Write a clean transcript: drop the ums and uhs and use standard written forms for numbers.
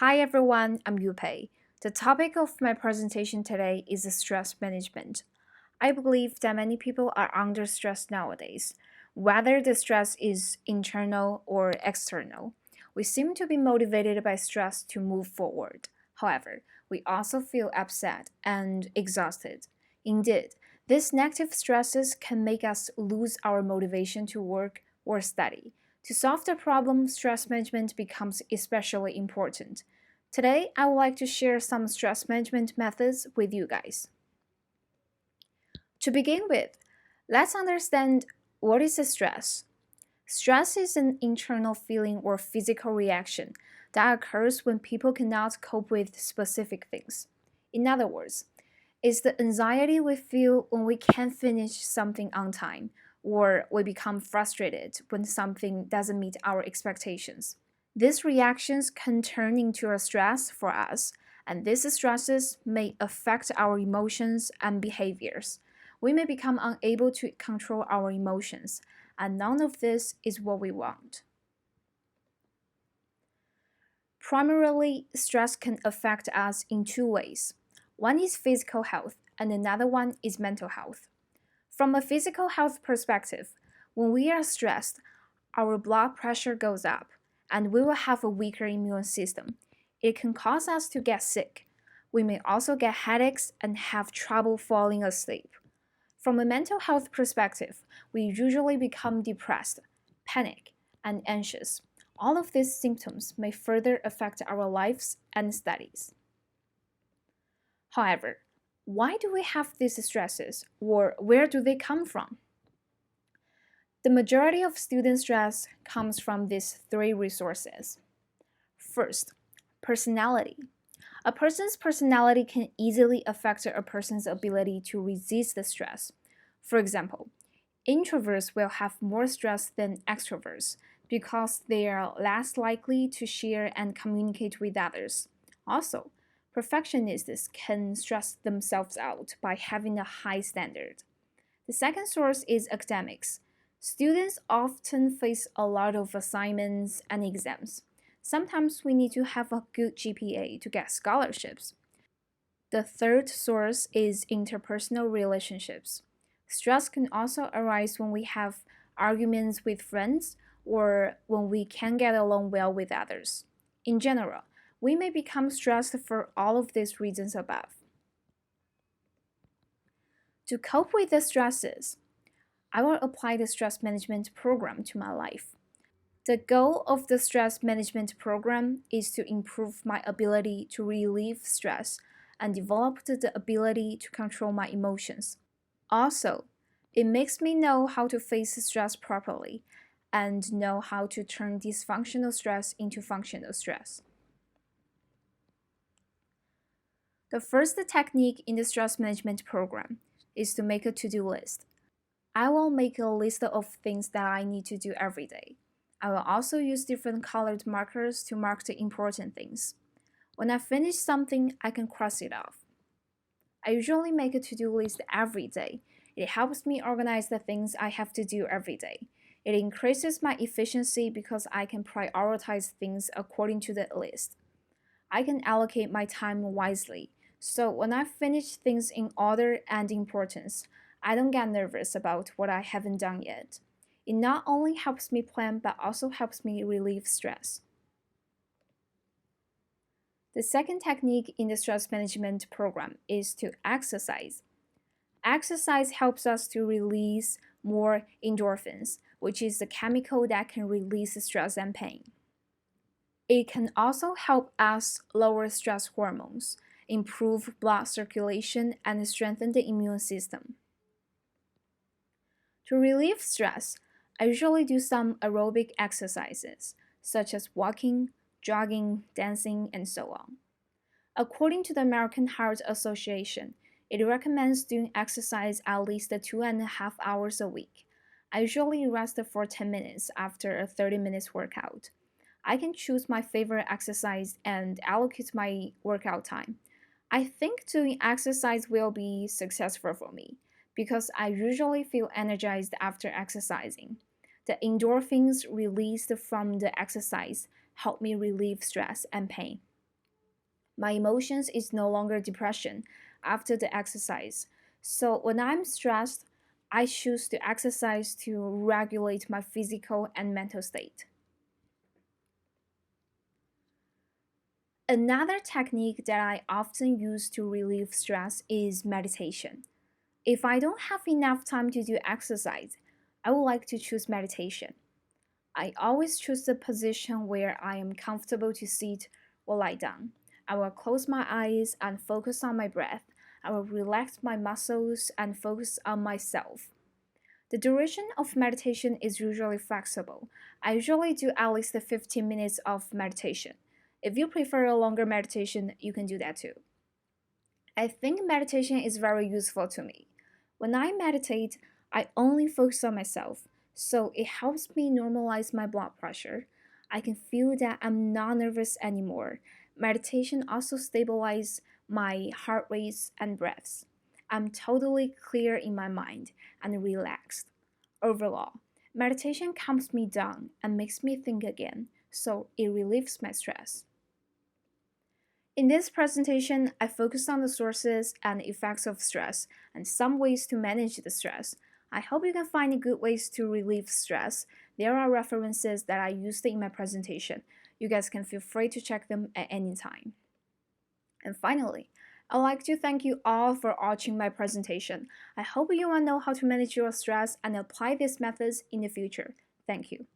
Hi everyone, I'm Yupei. The topic of my presentation today is stress management. I believe that many people are under stress nowadays, whether the stress is internal or external. We seem to be motivated by stress to move forward. However, we also feel upset and exhausted. Indeed, these negative stresses can make us lose our motivation to work or study. To solve the problem, stress management becomes especially important. Today, I would like to share some stress management methods with you guys. To begin with, let's understand what is a stress. Stress is an internal feeling or physical reaction that occurs when people cannot cope with specific things. In other words, it's the anxiety we feel when we can't finish something on time, or we become frustrated when something doesn't meet our expectations. These reactions can turn into a stress for us, and these stresses may affect our emotions and behaviors. We may become unable to control our emotions, and none of this is what we want. Primarily, stress can affect us in two ways. One is physical health, and another one is mental health. From a physical health perspective, when we are stressed, our blood pressure goes up, and we will have a weaker immune system. It can cause us to get sick. We may also get headaches and have trouble falling asleep. From a mental health perspective, we usually become depressed, panic, and anxious. All of these symptoms may further affect our lives and studies. However, why do we have these stresses, or where do they come from? The majority of student stress comes from these three resources. First, personality. A person's personality can easily affect a person's ability to resist the stress. For example, introverts will have more stress than extroverts because they are less likely to share and communicate with others. Also, perfectionists can stress themselves out by having a high standard. The second source is academics. Students often face a lot of assignments and exams. Sometimes we need to have a good GPA to get scholarships. The third source is interpersonal relationships. Stress can also arise when we have arguments with friends or when we can't get along well with others. In general, we may become stressed for all of these reasons above. To cope with the stresses, I will apply the stress management program to my life. The goal of the stress management program is to improve my ability to relieve stress and develop the ability to control my emotions. Also, it makes me know how to face stress properly and know how to turn dysfunctional stress into functional stress. The first technique in the stress management program is to make a to-do list. I will make a list of things that I need to do every day. I will also use different colored markers to mark the important things. When I finish something, I can cross it off. I usually make a to-do list every day. It helps me organize the things I have to do every day. It increases my efficiency because I can prioritize things according to the list. I can allocate my time wisely, so when I finish things in order and importance, I don't get nervous about what I haven't done yet. It not only helps me plan but also helps me relieve stress. The second technique in the stress management program is to exercise. Exercise helps us to release more endorphins, which is the chemical that can release stress and pain. It can also help us lower stress hormones, improve blood circulation, and strengthen the immune system. To relieve stress, I usually do some aerobic exercises, such as walking, jogging, dancing, and so on. According to the American Heart Association, it recommends doing exercise at least 2.5 hours a week. I usually rest for 10 minutes after a 30 minutes workout. I can choose my favorite exercise and allocate my workout time. I think doing exercise will be successful for me because I usually feel energized after exercising. The endorphins released from the exercise help me relieve stress and pain. My emotions is no longer depression after the exercise. So when I'm stressed, I choose to exercise to regulate my physical and mental state. Another technique that I often use to relieve stress is meditation. If I don't have enough time to do exercise, I would like to choose meditation. I always choose the position where I am comfortable to sit or lie down. I will close my eyes and focus on my breath. I will relax my muscles and focus on myself. The duration of meditation is usually flexible. I usually do at least 15 minutes of meditation. If you prefer a longer meditation, you can do that too. I think meditation is very useful to me. When I meditate, I only focus on myself, so it helps me normalize my blood pressure. I can feel that I'm not nervous anymore. Meditation also stabilizes my heart rates and breaths. I'm totally clear in my mind and relaxed. Overall, meditation calms me down and makes me think again, so it relieves my stress. In this presentation, I focused on the sources and effects of stress and some ways to manage the stress. I hope you can find good ways to relieve stress. There are references that I used in my presentation. You guys can feel free to check them at any time. And finally, I'd like to thank you all for watching my presentation. I hope you will know how to manage your stress and apply these methods in the future. Thank you.